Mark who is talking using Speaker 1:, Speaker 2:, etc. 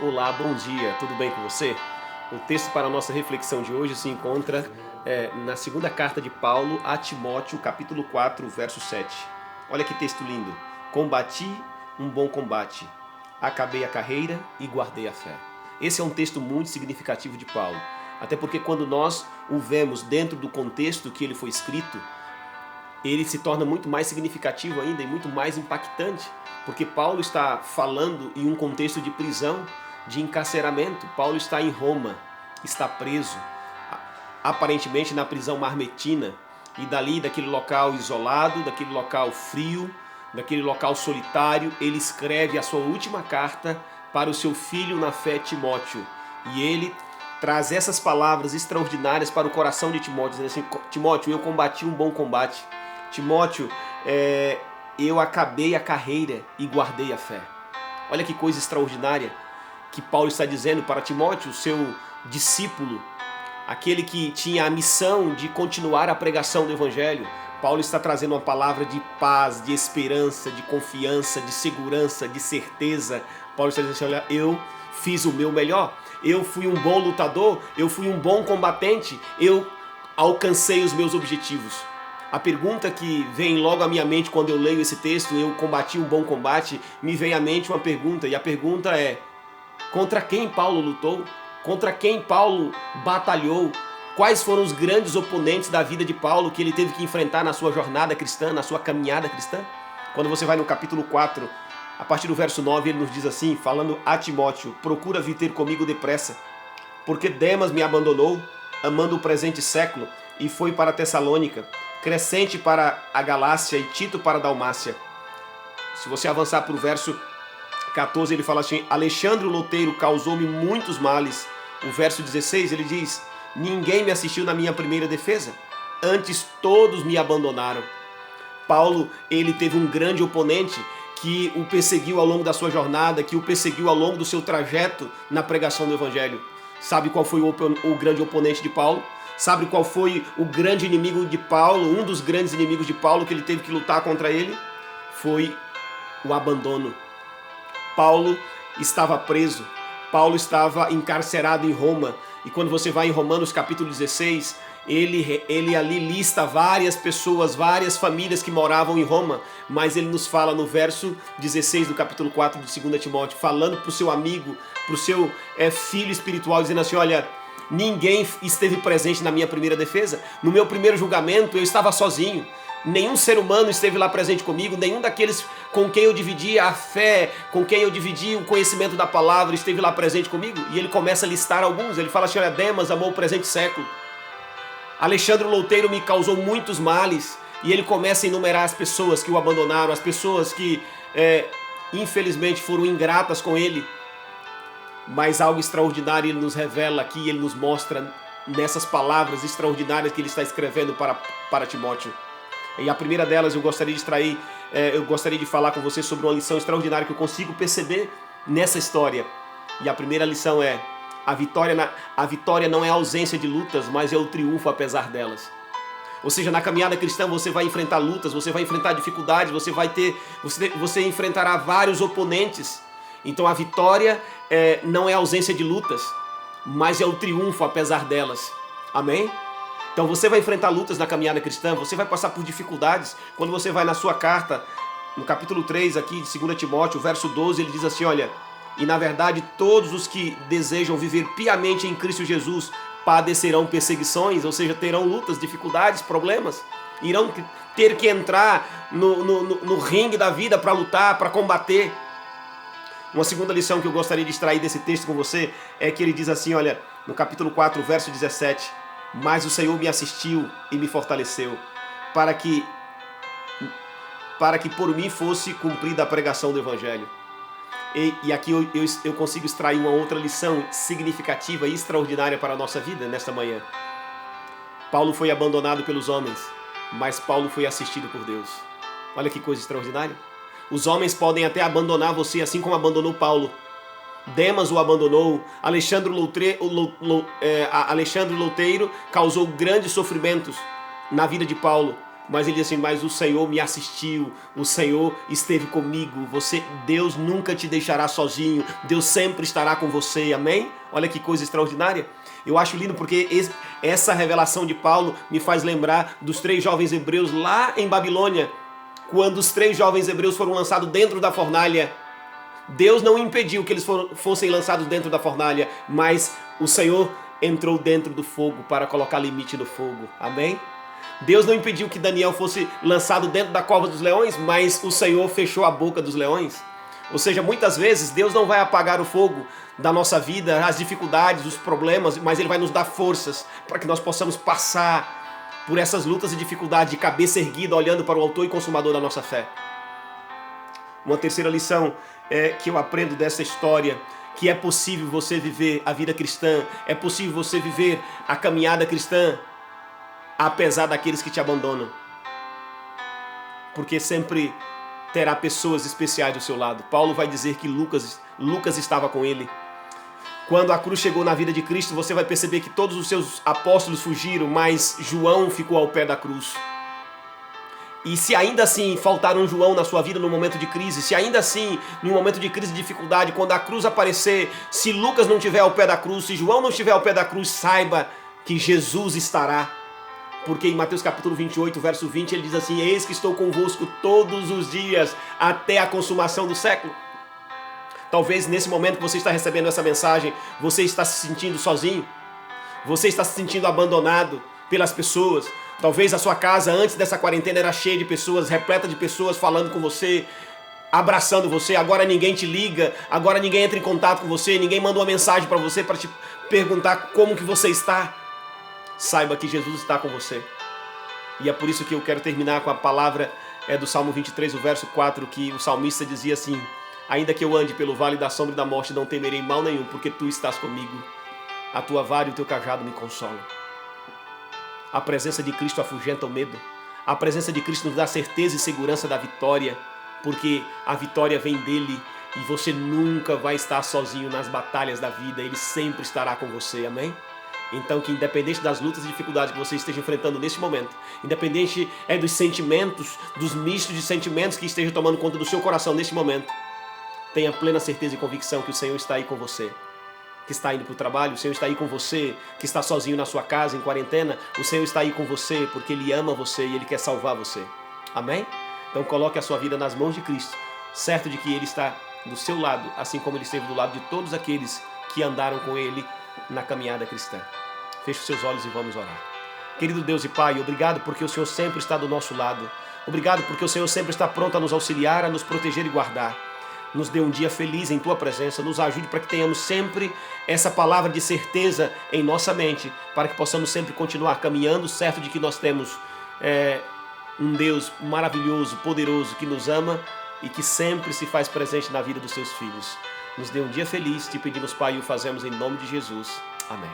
Speaker 1: Olá, bom dia, tudo bem com você? O texto para a nossa reflexão de hoje se encontra na segunda carta de Paulo a Timóteo, capítulo 4, verso 7. Olha que texto lindo. Combati um bom combate, acabei a carreira e guardei a fé. Esse é um texto muito significativo de Paulo, até porque quando nós o vemos dentro do contexto que ele foi escrito, ele se torna muito mais significativo ainda e muito mais impactante, porque Paulo está falando em um contexto de prisão, de encarceramento. Paulo está em Roma, está preso, aparentemente na prisão marmetina, e dali, daquele local isolado, daquele local frio, daquele local solitário, ele escreve a sua última carta para o seu filho na fé, Timóteo. E ele traz essas palavras extraordinárias para o coração de Timóteo, dizendo assim: Timóteo, eu combati um bom combate. Timóteo, eu acabei a carreira e guardei a fé. Olha que coisa extraordinária que Paulo está dizendo para Timóteo, seu discípulo, aquele que tinha a missão de continuar a pregação do Evangelho. Paulo está trazendo uma palavra de paz, de esperança, de confiança, de segurança, de certeza. Paulo está dizendo assim: olha, eu fiz o meu melhor, eu fui um bom lutador, eu fui um bom combatente, eu alcancei os meus objetivos. A pergunta que vem logo à minha mente quando eu leio esse texto, eu combati um bom combate, me vem à mente uma pergunta, e a pergunta é: contra quem Paulo lutou? Contra quem Paulo batalhou? Quais foram os grandes oponentes da vida de Paulo que ele teve que enfrentar na sua jornada cristã, na sua caminhada cristã? Quando você vai no capítulo 4, a partir do verso 9, ele nos diz assim, falando a Timóteo: procura vir ter comigo depressa, porque Demas me abandonou, amando o presente século, e foi para Tessalônica, Crescente para a Galácia e Tito para a Dalmácia. Se você avançar para o verso 14, ele fala assim: Alexandre o Loteiro causou-me muitos males. O verso 16, ele diz: ninguém me assistiu na minha primeira defesa, antes todos me abandonaram. Paulo, ele teve um grande oponente que o perseguiu ao longo da sua jornada, que o perseguiu ao longo do seu trajeto na pregação do Evangelho. Sabe qual foi o grande oponente de Paulo? Sabe qual foi o grande inimigo de Paulo, um dos grandes inimigos de Paulo que ele teve que lutar contra ele? Foi o abandono. Paulo estava preso, Paulo estava encarcerado em Roma, e quando você vai em Romanos capítulo 16, ele ali lista várias pessoas, várias famílias que moravam em Roma, mas ele nos fala no verso 16 do capítulo 4 de 2 Timóteo, falando para o seu amigo, para o seu filho espiritual, dizendo assim: olha, ninguém esteve presente na minha primeira defesa, no meu primeiro julgamento eu estava sozinho, nenhum ser humano esteve lá presente comigo, nenhum daqueles com quem eu dividi a fé, com quem eu dividi o conhecimento da palavra esteve lá presente comigo. E ele começa a listar alguns, ele fala assim: olha, Demas amou o presente século, Alexandre o Louteiro me causou muitos males, e ele começa a enumerar as pessoas que o abandonaram, as pessoas que infelizmente foram ingratas com ele. Mas algo extraordinário ele nos revela aqui, ele nos mostra nessas palavras extraordinárias que ele está escrevendo para Timóteo. E a primeira delas eu gostaria de falar com você sobre uma lição extraordinária que eu consigo perceber nessa história. E a primeira lição é: a vitória não é a ausência de lutas, mas é o triunfo apesar delas. Ou seja, na caminhada cristã você vai enfrentar lutas, você vai enfrentar dificuldades, você enfrentará vários oponentes. Então a vitória não é a ausência de lutas, mas é o triunfo apesar delas. Amém? Então você vai enfrentar lutas na caminhada cristã, você vai passar por dificuldades. Quando você vai na sua carta, no capítulo 3 aqui de 2 Timóteo, verso 12, ele diz assim: olha, e na verdade todos os que desejam viver piamente em Cristo Jesus padecerão perseguições, ou seja, terão lutas, dificuldades, problemas, irão ter que entrar no ringue da vida para lutar, para combater. Uma segunda lição que eu gostaria de extrair desse texto com você é que ele diz assim, olha, no capítulo 4, verso 17: mas o Senhor me assistiu e me fortaleceu, para que por mim fosse cumprida a pregação do Evangelho. E aqui eu consigo extrair uma outra lição significativa e extraordinária para a nossa vida nesta manhã. Paulo foi abandonado pelos homens, mas Paulo foi assistido por Deus. Olha que coisa extraordinária. Os homens podem até abandonar você, assim como abandonou Paulo. Demas o abandonou, Alexandre Louteiro causou grandes sofrimentos na vida de Paulo, Mas ele diz assim, mas o Senhor me assistiu, o Senhor esteve comigo, Deus nunca te deixará sozinho, Deus sempre estará com você, amém? Olha que coisa extraordinária. Eu acho lindo porque essa revelação de Paulo me faz lembrar dos 3 jovens hebreus lá em Babilônia, quando os 3 jovens hebreus foram lançados dentro da fornalha. Deus não impediu que eles fossem lançados dentro da fornalha, mas o Senhor entrou dentro do fogo para colocar limite no fogo, amém? Deus não impediu que Daniel fosse lançado dentro da cova dos leões, mas o Senhor fechou a boca dos leões. Ou seja, muitas vezes Deus não vai apagar o fogo da nossa vida, as dificuldades, os problemas, mas Ele vai nos dar forças para que nós possamos passar por essas lutas e dificuldades de cabeça erguida, olhando para o autor e consumador da nossa fé. Uma terceira lição que eu aprendo dessa história, que é possível você viver a vida cristã, é possível você viver a caminhada cristã, apesar daqueles que te abandonam. Porque sempre terá pessoas especiais do seu lado. Paulo vai dizer que Lucas estava com ele. Quando a cruz chegou na vida de Cristo, você vai perceber que todos os seus apóstolos fugiram, mas João ficou ao pé da cruz. E se ainda assim faltar um João na sua vida no momento de crise, se ainda assim, no momento de crise e dificuldade, quando a cruz aparecer, se Lucas não estiver ao pé da cruz, se João não estiver ao pé da cruz, saiba que Jesus estará. Porque em Mateus capítulo 28, verso 20, ele diz assim, eis que estou convosco todos os dias, até a consumação do século. Talvez nesse momento que você está recebendo essa mensagem, você está se sentindo sozinho, você está se sentindo abandonado pelas pessoas. Talvez a sua casa antes dessa quarentena era cheia de pessoas, repleta de pessoas falando com você, abraçando você. Agora ninguém te liga, agora ninguém entra em contato com você, ninguém manda uma mensagem para você para te perguntar como que você está. Saiba que Jesus está com você. E é por isso que eu quero terminar com a palavra do Salmo 23, o verso 4, que o salmista dizia assim, ainda que eu ande pelo vale da sombra e da morte, não temerei mal nenhum, porque tu estás comigo. A tua vara e o teu cajado me consolam. A presença de Cristo afugenta o medo. A presença de Cristo nos dá certeza e segurança da vitória, porque a vitória vem dele e você nunca vai estar sozinho nas batalhas da vida. Ele sempre estará com você, amém? Então, que independente das lutas e dificuldades que você esteja enfrentando neste momento, independente dos sentimentos, dos mistos de sentimentos que estejam tomando conta do seu coração neste momento, tenha plena certeza e convicção que o Senhor está aí com você. Que está indo para o trabalho, o Senhor está aí com você, que está sozinho na sua casa, em quarentena, o Senhor está aí com você, porque Ele ama você e Ele quer salvar você. Amém? Então coloque a sua vida nas mãos de Cristo, certo de que Ele está do seu lado, assim como Ele esteve do lado de todos aqueles que andaram com Ele na caminhada cristã. Feche os seus olhos e vamos orar. Querido Deus e Pai, obrigado porque o Senhor sempre está do nosso lado. Obrigado porque o Senhor sempre está pronto a nos auxiliar, a nos proteger e guardar. Nos dê um dia feliz em Tua presença, nos ajude para que tenhamos sempre essa palavra de certeza em nossa mente, para que possamos sempre continuar caminhando, certo de que nós temos um Deus maravilhoso, poderoso, que nos ama e que sempre se faz presente na vida dos Seus filhos. Nos dê um dia feliz, te pedimos, Pai, e o fazemos em nome de Jesus. Amém.